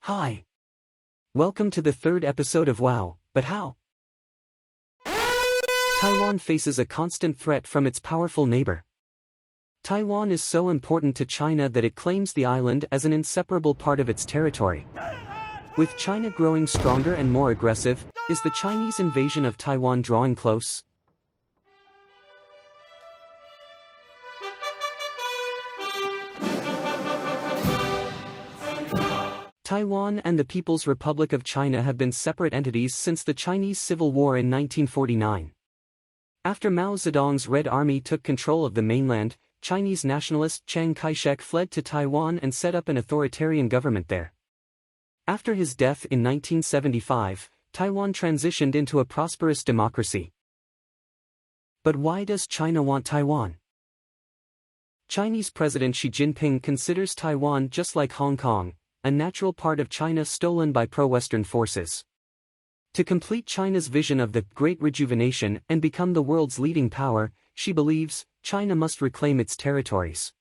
Hi. Welcome to the third episode of Wow, but how? Taiwan faces a constant threat from its powerful neighbor. Taiwan is so important to China that it claims the island as an inseparable part of its territory. With China growing stronger and more aggressive, is the Chinese invasion of Taiwan drawing close? Taiwan and the People's Republic of China have been separate entities since the Chinese Civil War in 1949. After Mao Zedong's Red Army took control of the mainland, Chinese nationalist Chiang Kai-shek fled to Taiwan and set up an authoritarian government there. After his death in 1975, Taiwan transitioned into a prosperous democracy. But why does China want Taiwan? Chinese President Xi Jinping considers Taiwan just like Hong Kong, a natural part of China stolen by pro-Western forces. To complete China's vision of the Great Rejuvenation and become the world's leading power, Xi believes, China must reclaim its territories.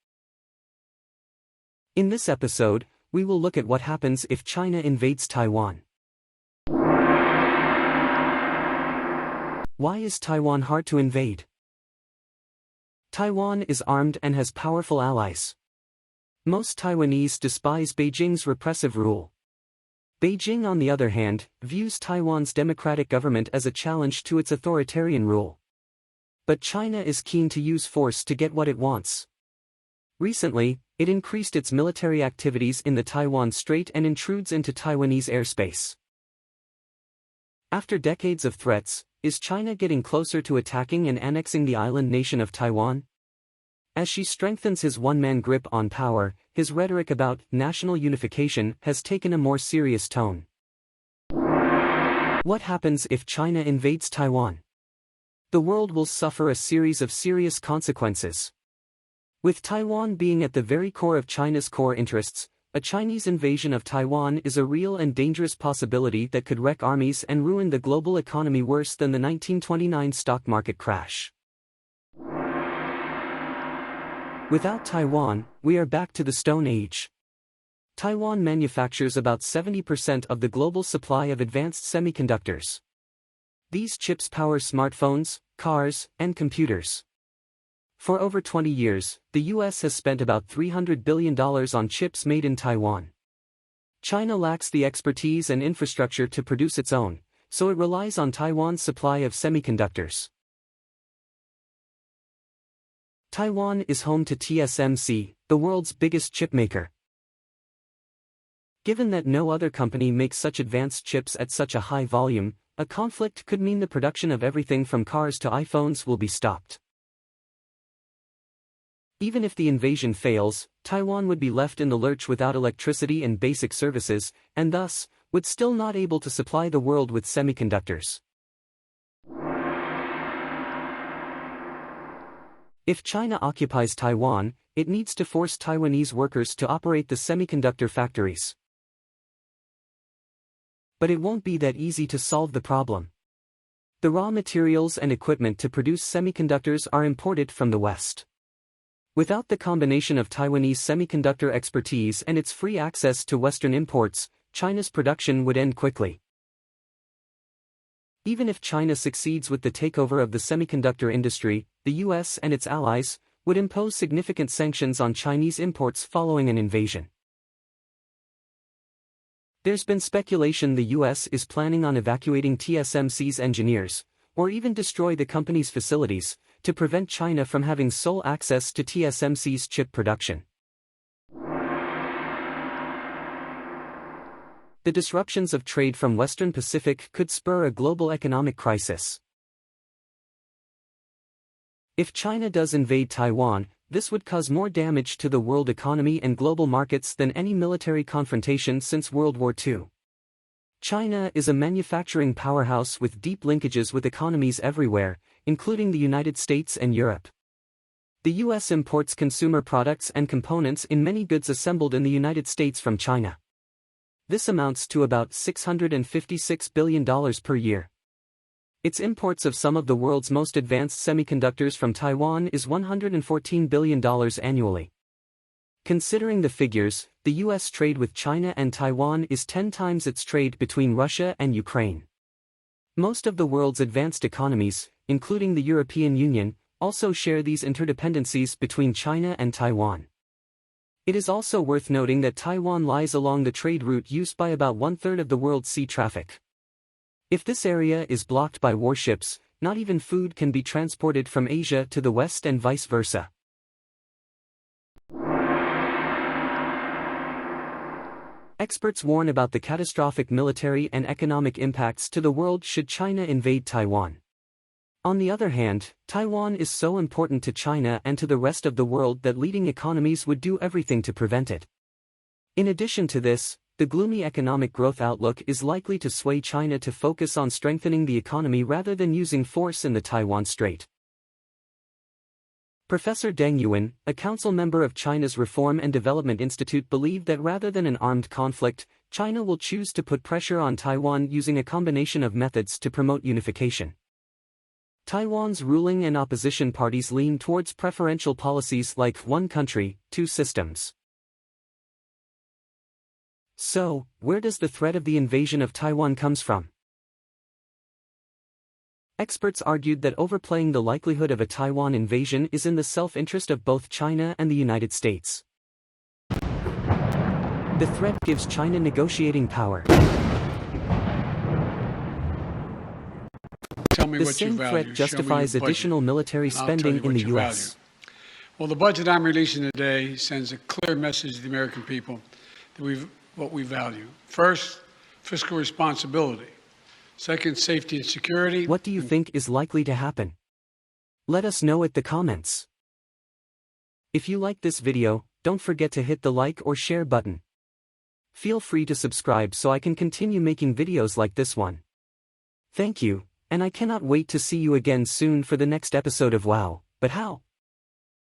In this episode, we will look at what happens if China invades Taiwan. Why is Taiwan hard to invade? Taiwan is armed and has powerful allies. Most Taiwanese despise Beijing's repressive rule. Beijing, on the other hand, views Taiwan's democratic government as a challenge to its authoritarian rule. But China is keen to use force to get what it wants. Recently, it increased its military activities in the Taiwan Strait and intrudes into Taiwanese airspace. After decades of threats, is China getting closer to attacking and annexing the island nation of Taiwan? As Xi strengthens his one-man grip on power, his rhetoric about national unification has taken a more serious tone. What happens if China invades Taiwan? The world will suffer a series of serious consequences. With Taiwan being at the very core of China's core interests, a Chinese invasion of Taiwan is a real and dangerous possibility that could wreck armies and ruin the global economy worse than the 1929 stock market crash. Without Taiwan, we are back to the Stone Age. Taiwan manufactures about 70% of the global supply of advanced semiconductors. These chips power smartphones, cars, and computers. For over 20 years, the US has spent about $300 billion on chips made in Taiwan. China lacks the expertise and infrastructure to produce its own, so it relies on Taiwan's supply of semiconductors. Taiwan is home to TSMC, the world's biggest chipmaker. Given that no other company makes such advanced chips at such a high volume, a conflict could mean the production of everything from cars to iPhones will be stopped. Even if the invasion fails, Taiwan would be left in the lurch without electricity and basic services, and thus, would still not able to supply the world with semiconductors. If China occupies Taiwan, it needs to force Taiwanese workers to operate the semiconductor factories. But it won't be that easy to solve the problem. The raw materials and equipment to produce semiconductors are imported from the West. Without the combination of Taiwanese semiconductor expertise and its free access to Western imports, China's production would end quickly. Even if China succeeds with the takeover of the semiconductor industry, the US and its allies would impose significant sanctions on Chinese imports following an invasion. There's been speculation the US is planning on evacuating TSMC's engineers, or even destroy the company's facilities, to prevent China from having sole access to TSMC's chip production. The disruptions of trade from Western Pacific could spur a global economic crisis. If China does invade Taiwan, this would cause more damage to the world economy and global markets than any military confrontation since World War II. China is a manufacturing powerhouse with deep linkages with economies everywhere, including the United States and Europe. The US imports consumer products and components in many goods assembled in the United States from China. This amounts to about $656 billion per year. Its imports of some of the world's most advanced semiconductors from Taiwan is $114 billion annually. Considering the figures, the US trade with China and Taiwan is 10 times its trade between Russia and Ukraine. Most of the world's advanced economies, including the European Union, also share these interdependencies between China and Taiwan. It is also worth noting that Taiwan lies along the trade route used by about one-third of the world's sea traffic. If this area is blocked by warships, not even food can be transported from Asia to the West and vice versa. Experts warn about the catastrophic military and economic impacts to the world should China invade Taiwan. On the other hand, Taiwan is so important to China and to the rest of the world that leading economies would do everything to prevent it. In addition to this, the gloomy economic growth outlook is likely to sway China to focus on strengthening the economy rather than using force in the Taiwan Strait. Professor Deng Yuan, a council member of China's Reform and Development Institute, believed that rather than an armed conflict, China will choose to put pressure on Taiwan using a combination of methods to promote unification. Taiwan's ruling and opposition parties lean towards preferential policies like one country, two systems. So, where does the threat of the invasion of Taiwan comes from? Experts argued that overplaying the likelihood of a Taiwan invasion is in the self-interest of both China and the United States. The threat gives China negotiating power. The same threat justifies additional military spending in the U.S. Well, the budget I'm releasing today sends a clear message to the American people that what we value. First, fiscal responsibility. Second, safety and security. What do you think is likely to happen? Let us know in the comments. If you like this video, don't forget to hit the like or share button. Feel free to subscribe so I can continue making videos like this one. Thank you, and I cannot wait to see you again soon for the next episode of Wow, But How?